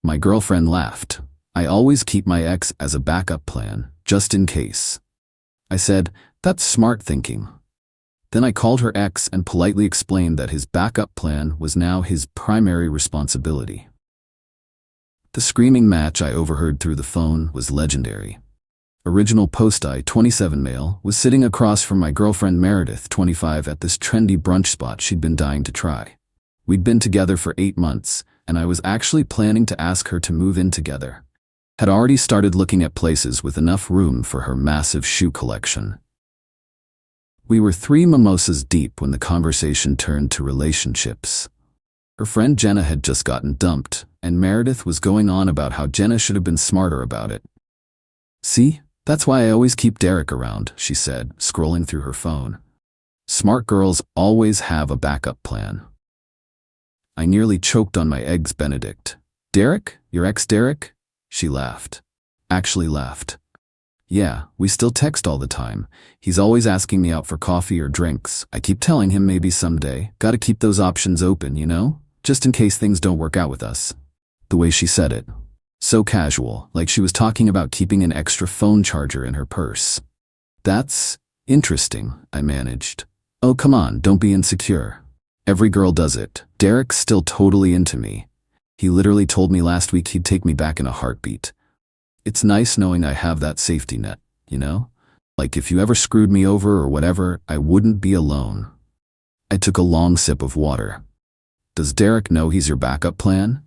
My girlfriend laughed. I always keep my ex as a backup plan, just in case. I said, that's smart thinking. Then I called her ex and politely explained that his backup plan was now his primary responsibility. The screaming match I overheard through the phone was legendary. Original post-I, 27 male, was sitting across from my girlfriend Meredith, 25, at this trendy brunch spot she'd been dying to try. We'd been together for 8 months, and I was actually planning to ask her to move in together. Had already started looking at places with enough room for her massive shoe collection. We were 3 mimosas deep when the conversation turned to relationships. Her friend Jenna had just gotten dumped, and Meredith was going on about how Jenna should have been smarter about it. See? That's why I always keep Derek around, she said, scrolling through her phone. Smart girls always have a backup plan. I nearly choked on my eggs Benedict. Derek? Your ex-Derek? She laughed. Actually laughed. Yeah, we still text all the time. He's always asking me out for coffee or drinks. I keep telling him maybe someday. Gotta keep those options open, you know? Just in case things don't work out with us. The way she said it. So casual, like she was talking about keeping an extra phone charger in her purse. That's interesting, I managed. Oh, come on, don't be insecure. Every girl does it. Derek's still totally into me. He literally told me last week he'd take me back in a heartbeat. It's nice knowing I have that safety net, you know? Like if you ever screwed me over or whatever, I wouldn't be alone. I took a long sip of water. Does Derek know he's your backup plan?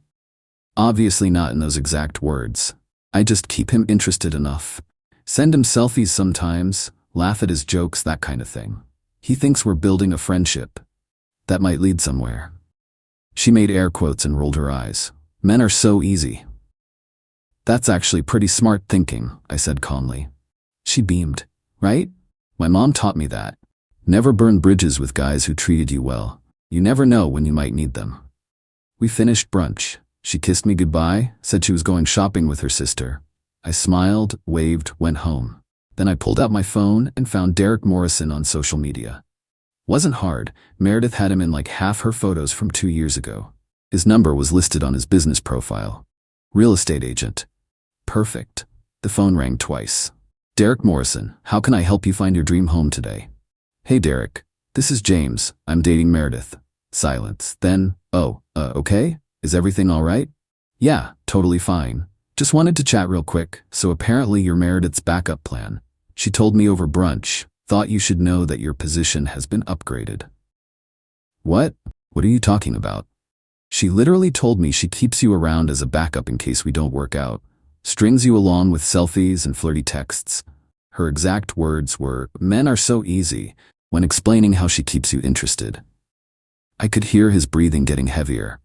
Obviously not in those exact words. I just keep him interested enough. Send him selfies sometimes, laugh at his jokes, that kind of thing. He thinks we're building a friendship. That might lead somewhere. She made air quotes and rolled her eyes. Men are so easy. That's actually pretty smart thinking, I said calmly. She beamed. Right? My mom taught me that. Never burn bridges with guys who treated you well. You never know when you might need them. We finished brunch. She kissed me goodbye, said she was going shopping with her sister. I smiled, waved, went home. Then I pulled out my phone and found Derek Morrison on social media. Wasn't hard. Meredith had him in like half her photos from 2 years ago. His number was listed on his business profile. Real estate agent. Perfect. The phone rang twice. Derek Morrison, how can I help you find your dream home today? Hey Derek, this is James. I'm dating Meredith. Silence. Then, okay? Is everything all right? Yeah, totally fine. Just wanted to chat real quick. So apparently you're Meredith's backup plan. She told me over brunch. Thought you should know that your position has been upgraded. What? What are you talking about? She literally told me she keeps you around as a backup in case we don't work out. Strings you along with selfies and flirty texts. Her exact words were, men are so easy, when explaining how she keeps you interested. I could hear his breathing getting heavier.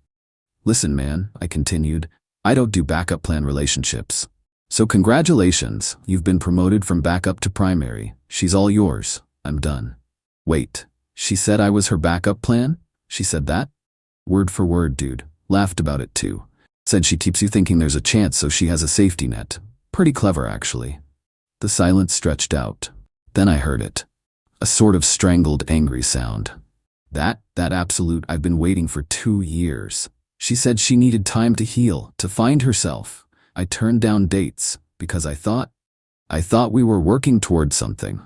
Listen, man, I continued, I don't do backup plan relationships. So congratulations, you've been promoted from backup to primary. She's all yours. I'm done. Wait, she said I was her backup plan? She said that? Word for word, dude. Laughed about it too. Said she keeps you thinking there's a chance so she has a safety net. Pretty clever, actually. The silence stretched out. Then I heard it. A sort of strangled, angry sound. That absolute I've been waiting for 2 years. She said she needed time to heal, to find herself. I turned down dates, because I thought we were working towards something.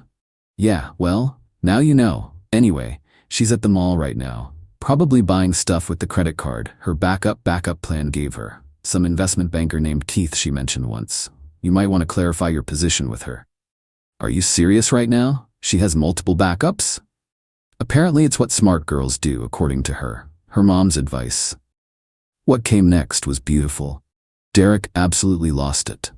Yeah, well, now you know. Anyway, she's at the mall right now. Probably buying stuff with the credit card her backup plan gave her. Some investment banker named Keith she mentioned once. You might want to clarify your position with her. Are you serious right now? She has multiple backups? Apparently it's what smart girls do, according to her. Her mom's advice. What came next was beautiful. Derek absolutely lost it.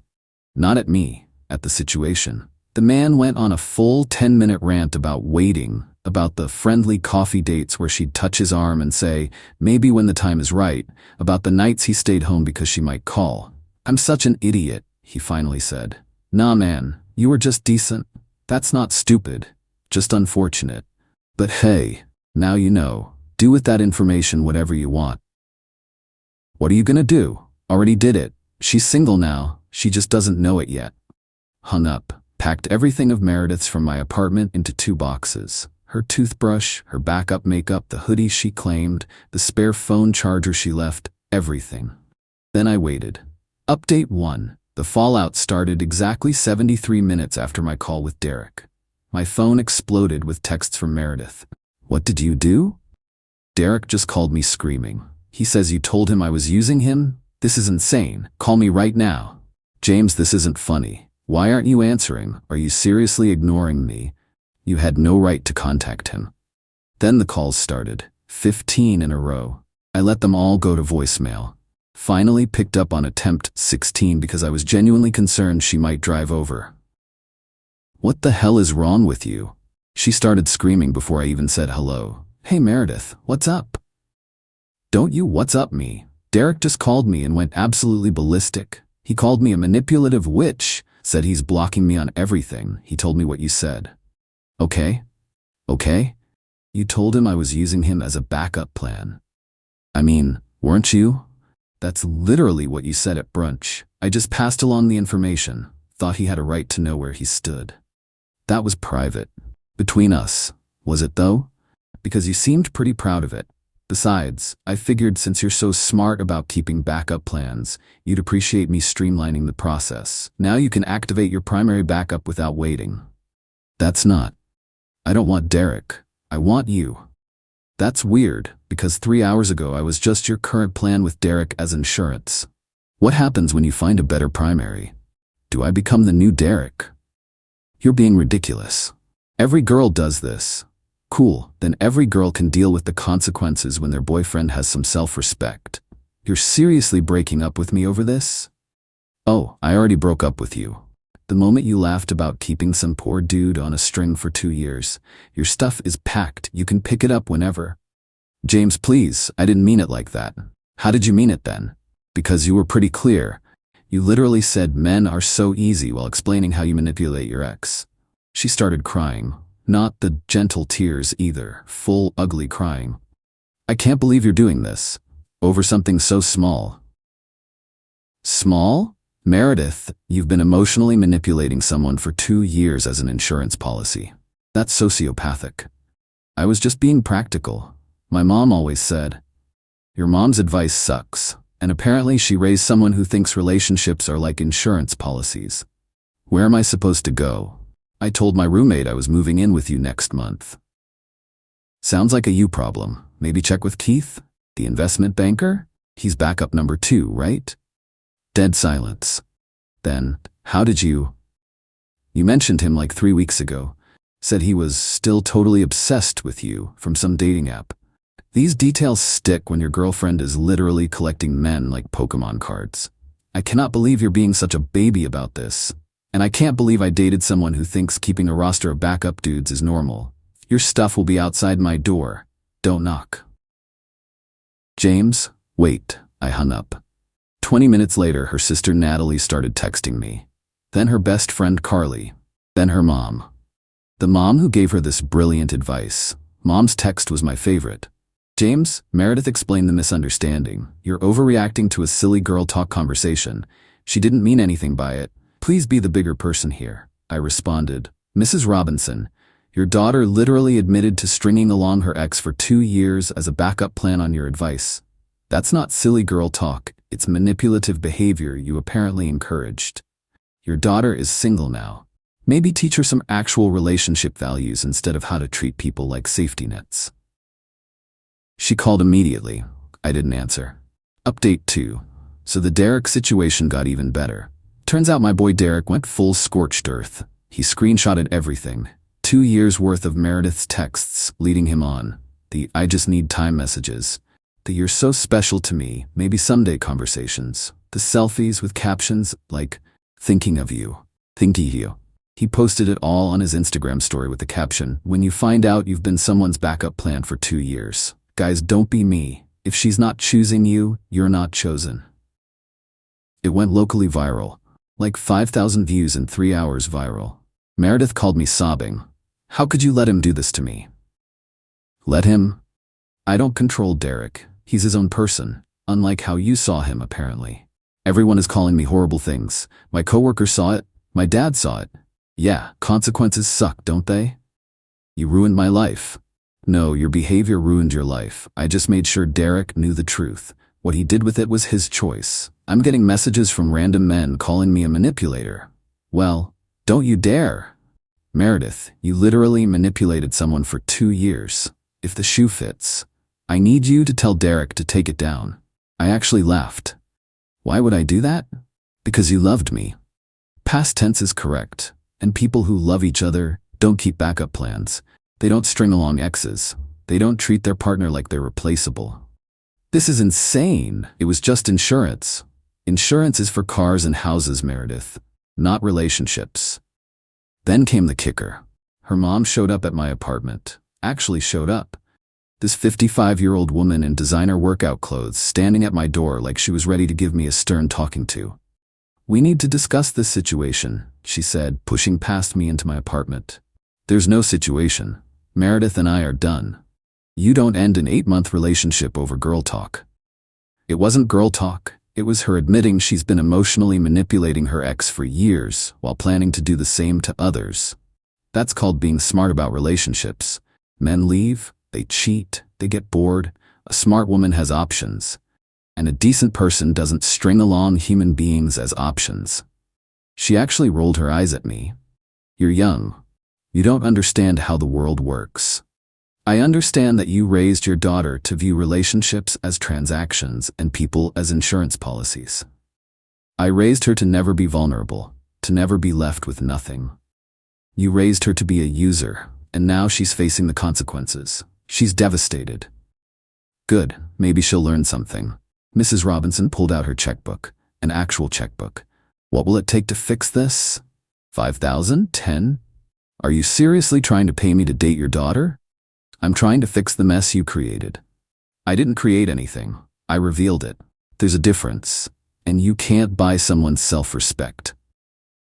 Not at me, at the situation. The man went on a full 10-minute rant about waiting, about the friendly coffee dates where she'd touch his arm and say, maybe when the time is right, about the nights he stayed home because she might call. I'm such an idiot, he finally said. Nah man, you were just decent. That's not stupid, just unfortunate. But hey, now you know. Do with that information whatever you want. What are you gonna do? Already did it. She's single now, she just doesn't know it yet. Hung up, packed everything of Meredith's from my apartment into 2 boxes. Her toothbrush, her backup makeup, the hoodie she claimed, the spare phone charger she left, everything. Then I waited. Update 1. The fallout started exactly 73 minutes after my call with Derek. My phone exploded with texts from Meredith. What did you do? Derek just called me screaming. He says you told him I was using him? This is insane. Call me right now. James, this isn't funny. Why aren't you answering? Are you seriously ignoring me? You had no right to contact him. Then the calls started. 15 in a row. I let them all go to voicemail. Finally picked up on attempt 16 because I was genuinely concerned she might drive over. What the hell is wrong with you? She started screaming before I even said hello. Hey Meredith, what's up? Don't you what's up me. Derek just called me and went absolutely ballistic. He called me a manipulative witch, said he's blocking me on everything. He told me what you said. Okay? Okay? You told him I was using him as a backup plan. I mean, weren't you? That's literally what you said at brunch. I just passed along the information. Thought he had a right to know where he stood. That was private. Between us. Was it though? Because you seemed pretty proud of it. Besides, I figured since you're so smart about keeping backup plans, you'd appreciate me streamlining the process. Now you can activate your primary backup without waiting. That's not. I don't want Derek. I want you. That's weird, because 3 hours ago I was just your current plan with Derek as insurance. What happens when you find a better primary? Do I become the new Derek? You're being ridiculous. Every girl does this. Cool, then every girl can deal with the consequences when their boyfriend has some self-respect. You're seriously breaking up with me over this? Oh, I already broke up with you. The moment you laughed about keeping some poor dude on a string for 2 years, your stuff is packed, you can pick it up whenever. James, please, I didn't mean it like that. How did you mean it then? Because you were pretty clear. You literally said men are so easy while explaining how you manipulate your ex. She started crying. Not the gentle tears either, full ugly crying. I can't believe you're doing this. Over something so small. Small? Meredith, you've been emotionally manipulating someone for 2 years as an insurance policy. That's sociopathic. I was just being practical. My mom always said, your mom's advice sucks, and apparently she raised someone who thinks relationships are like insurance policies. Where am I supposed to go? I told my roommate I was moving in with you next month. Sounds like a you problem. Maybe check with Keith, the investment banker? He's backup number 2, right? Dead silence. Then, how did you? You mentioned him like 3 weeks ago. Said he was still totally obsessed with you from some dating app. These details stick when your girlfriend is literally collecting men like Pokemon cards. I cannot believe you're being such a baby about this. And I can't believe I dated someone who thinks keeping a roster of backup dudes is normal. Your stuff will be outside my door. Don't knock. James, wait, I hung up. 20 minutes later, her sister Natalie started texting me. Then her best friend Qley. Then her mom. The mom who gave her this brilliant advice. Mom's text was my favorite. James, Meredith explained the misunderstanding. You're overreacting to a silly girl talk conversation. She didn't mean anything by it. Please be the bigger person here. I responded. Mrs. Robinson, your daughter literally admitted to stringing along her ex for 2 years as a backup plan on your advice. That's not silly girl talk. It's manipulative behavior you apparently encouraged. Your daughter is single now. Maybe teach her some actual relationship values instead of how to treat people like safety nets. She called immediately. I didn't answer. Update 2. So the Derek situation got even better. Turns out my boy Derek went full scorched earth. He screenshotted everything. 2 years worth of Meredith's texts leading him on. The I just need time messages. The you're so special to me, maybe someday conversations. The selfies with captions like, thinking of you. Thinking of you. He posted it all on his Instagram story with the caption, when you find out you've been someone's backup plan for 2 years. Guys, don't be me. If she's not choosing you, you're not chosen. It went locally viral. Like 5,000 views in 3 hours viral. Meredith called me sobbing. How could you let him do this to me? Let him? I don't control Derek. He's his own person, unlike how you saw him apparently. Everyone is calling me horrible things. My coworker saw it. My dad saw it. Yeah, consequences suck, don't they? You ruined my life. No, your behavior ruined your life. I just made sure Derek knew the truth. What he did with it was his choice. I'm getting messages from random men calling me a manipulator. Well, don't you dare. Meredith, you literally manipulated someone for 2 years. If the shoe fits, I need you to tell Derek to take it down. I actually laughed. Why would I do that? Because you loved me. Past tense is correct, and people who love each other don't keep backup plans. They don't string along exes. They don't treat their partner like they're replaceable. This is insane. It was just insurance. Insurance is for cars and houses, Meredith, not relationships. Then came the kicker. Her mom showed up at my apartment. Actually showed up. This 55-year-old woman in designer workout clothes standing at my door like she was ready to give me a stern talking to. We need to discuss this situation, she said, pushing past me into my apartment. There's no situation. Meredith and I are done. You don't end an 8-month relationship over girl talk. It wasn't girl talk. It was her admitting she's been emotionally manipulating her ex for years while planning to do the same to others. That's called being smart about relationships. Men leave, they cheat, they get bored. A smart woman has options. And a decent person doesn't string along human beings as options. She actually rolled her eyes at me. You're young. You don't understand how the world works. I understand that you raised your daughter to view relationships as transactions and people as insurance policies. I raised her to never be vulnerable, to never be left with nothing. You raised her to be a user, and now she's facing the consequences. She's devastated. Good, maybe she'll learn something. Mrs. Robinson pulled out her checkbook, an actual checkbook. What will it take to fix this? 5,000? 10? Are you seriously trying to pay me to date your daughter? I'm trying to fix the mess you created. I didn't create anything. I revealed it. There's a difference, and you can't buy someone's self-respect.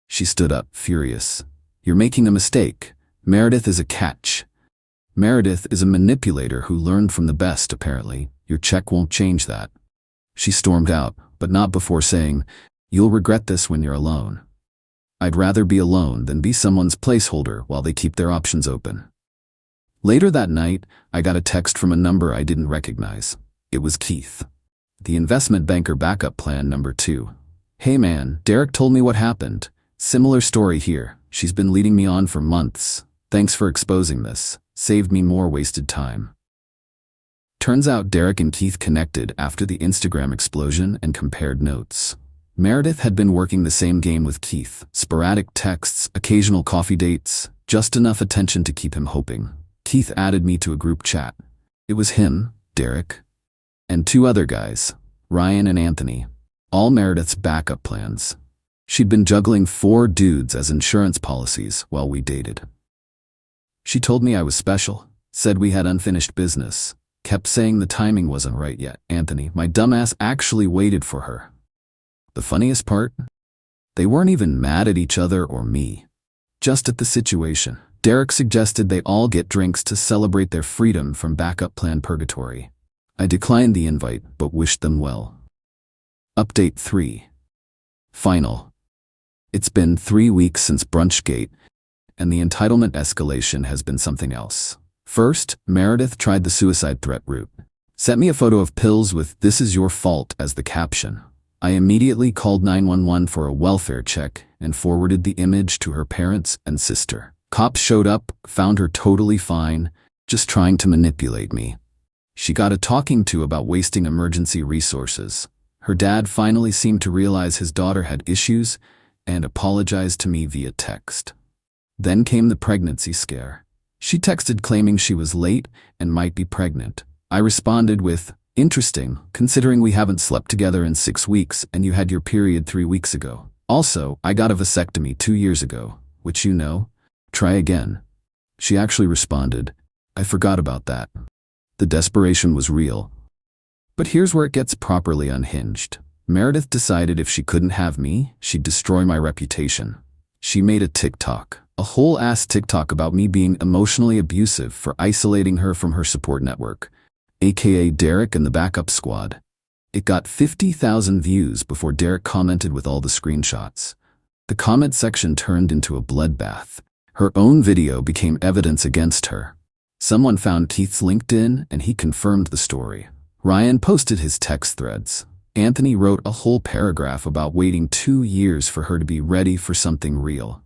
She stood up, furious. You're making a mistake. Meredith is a catch. Meredith is a manipulator who learned from the best, apparently. Your check won't change that. She stormed out, but not before saying, you'll regret this when you're alone. I'd rather be alone than be someone's placeholder while they keep their options open. Later that night, I got a text from a number I didn't recognize. It was Keith. The investment banker backup plan number 2. Hey man, Derek told me what happened. Similar story here. She's been leading me on for months. Thanks for exposing this. Saved me more wasted time. Turns out Derek and Keith connected after the Instagram explosion and compared notes. Meredith had been working the same game with Keith. Sporadic texts, occasional coffee dates, just enough attention to keep him hoping. Keith added me to a group chat. It was him, Derek, and 2 other guys, Ryan and Anthony, all Meredith's backup plans. She'd been juggling 4 dudes as insurance policies while we dated. She told me I was special, said we had unfinished business, kept saying the timing wasn't right yet. Anthony, my dumbass, actually waited for her. The funniest part? They weren't even mad at each other or me, just at the situation. Derek suggested they all get drinks to celebrate their freedom from backup plan purgatory. I declined the invite, but wished them well. Update 3. Final. It's been 3 weeks since Brunchgate, and the entitlement escalation has been something else. First, Meredith tried the suicide threat route. Sent me a photo of pills with "This is your fault" as the caption. I immediately called 911 for a welfare check and forwarded the image to her parents and sister. Cops showed up, found her totally fine, just trying to manipulate me. She got a talking to about wasting emergency resources. Her dad finally seemed to realize his daughter had issues and apologized to me via text. Then came the pregnancy scare. She texted claiming she was late and might be pregnant. I responded with, "Interesting, considering we haven't slept together in 6 weeks and you had your period 3 weeks ago. Also, I got a vasectomy 2 years ago, which you know. Try again." She actually responded, "I forgot about that." The desperation was real. But here's where it gets properly unhinged. Meredith decided if she couldn't have me, she'd destroy my reputation. She made a TikTok, a whole-ass TikTok about me being emotionally abusive for isolating her from her support network, aka Derek and the backup squad. It got 50,000 views before Derek commented with all the screenshots. The comment section turned into a bloodbath. Her own video became evidence against her. Someone found Keith's LinkedIn and he confirmed the story. Ryan posted his text threads. Anthony wrote a whole paragraph about waiting 2 years for her to be ready for something real.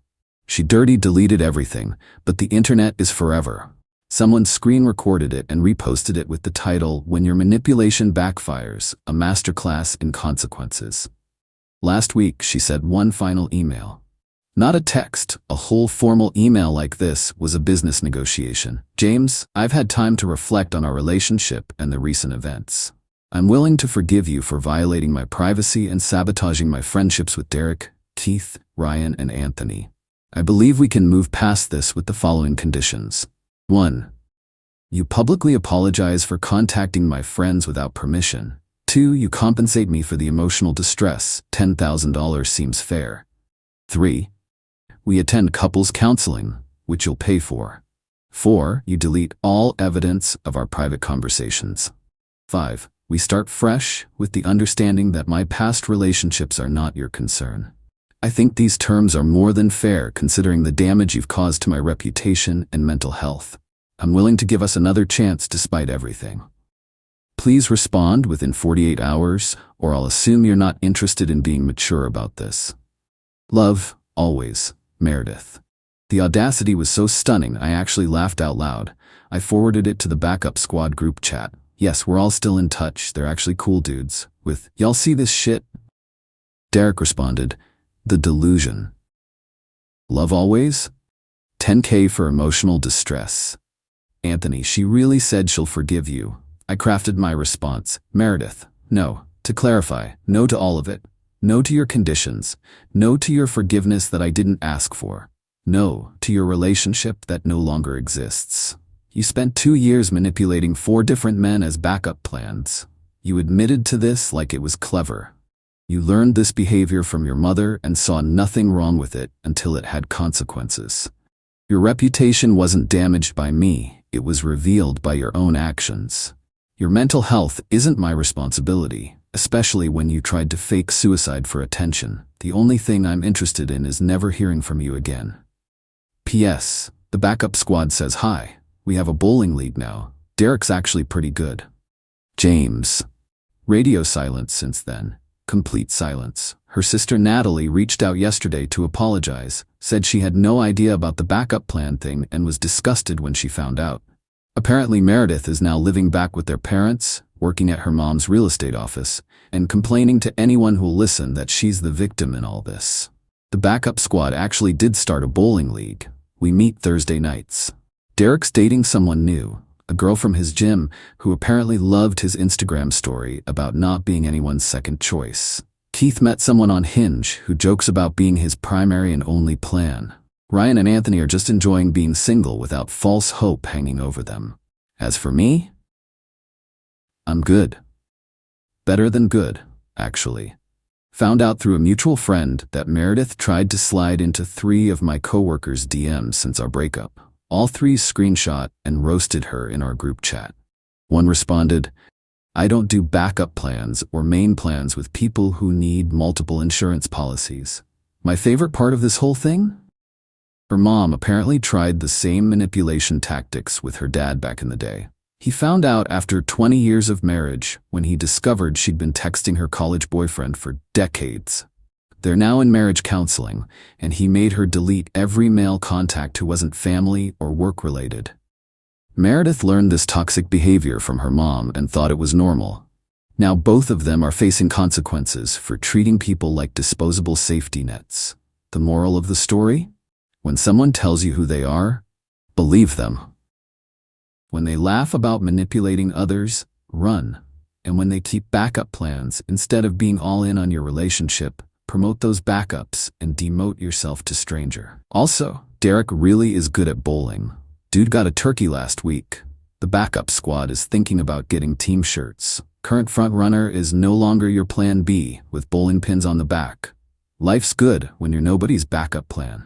She dirty deleted everything, but the internet is forever. Someone screen recorded it and reposted it with the title, "When Your Manipulation Backfires, a Masterclass in Consequences." Last week, she said one final email. Not a text, a whole formal email like this was a business negotiation. "James, I've had time to reflect on our relationship and the recent events. I'm willing to forgive you for violating my privacy and sabotaging my friendships with Derek, Keith, Ryan, and Anthony. I believe we can move past this with the following conditions. 1. You publicly apologize for contacting my friends without permission. 2. You compensate me for the emotional distress. $10,000 seems fair. 3. We attend couples counseling, which you'll pay for. 4. You delete all evidence of our private conversations. 5. We start fresh with the understanding that my past relationships are not your concern. I think these terms are more than fair considering the damage you've caused to my reputation and mental health. I'm willing to give us another chance despite everything. Please respond within 48 hours, or I'll assume you're not interested in being mature about this. Love, always, Meredith." The audacity was so stunning I actually laughed out loud. I forwarded it to the backup squad group chat. Yes, we're all still in touch, they're actually cool dudes, with, "Y'all see this shit?" Derek responded, "The delusion. Love always? 10K for emotional distress." Anthony, "She really said she'll forgive you." I crafted my response. "Meredith, no. To clarify, no to all of it. No to your conditions. No to your forgiveness that I didn't ask for. No to your relationship that no longer exists. You spent 2 years manipulating 4 different men as backup plans. You admitted to this like it was clever. You learned this behavior from your mother and saw nothing wrong with it until it had consequences. Your reputation wasn't damaged by me, it was revealed by your own actions. Your mental health isn't my responsibility, especially when you tried to fake suicide for attention. The only thing I'm interested in is never hearing from you again. P.S. The backup squad says hi. We have a bowling league now. Derek's actually pretty good. James." Radio silence since then. Complete silence. Her sister Natalie reached out yesterday to apologize, said she had no idea about the backup plan thing and was disgusted when she found out. Apparently Meredith is now living back with their parents, working at her mom's real estate office, and complaining to anyone who'll listen that she's the victim in all this. The backup squad actually did start a bowling league. We meet Thursday nights. Derek's dating someone new, a girl from his gym who apparently loved his Instagram story about not being anyone's second choice. Keith met someone on Hinge who jokes about being his primary and only plan. Ryan and Anthony are just enjoying being single without false hope hanging over them. As for me, I'm good. Better than good, actually. Found out through a mutual friend that Meredith tried to slide into 3 of my coworkers' DMs since our breakup. All 3 screenshot and roasted her in our group chat. One responded, "I don't do backup plans or main plans with people who need multiple insurance policies." My favorite part of this whole thing? Her mom apparently tried the same manipulation tactics with her dad back in the day. He found out after 20 years of marriage when he discovered she'd been texting her college boyfriend for decades. They're now in marriage counseling, and he made her delete every male contact who wasn't family or work-related. Meredith learned this toxic behavior from her mom and thought it was normal. Now both of them are facing consequences for treating people like disposable safety nets. The moral of the story? When someone tells you who they are, believe them. When they laugh about manipulating others, run. And when they keep backup plans instead of being all in on your relationship, promote those backups and demote yourself to stranger. Also, Derek really is good at bowling. Dude got a turkey last week. The backup squad is thinking about getting team shirts. Current front runner is no longer your plan B with bowling pins on the back. Life's good when you're nobody's backup plan.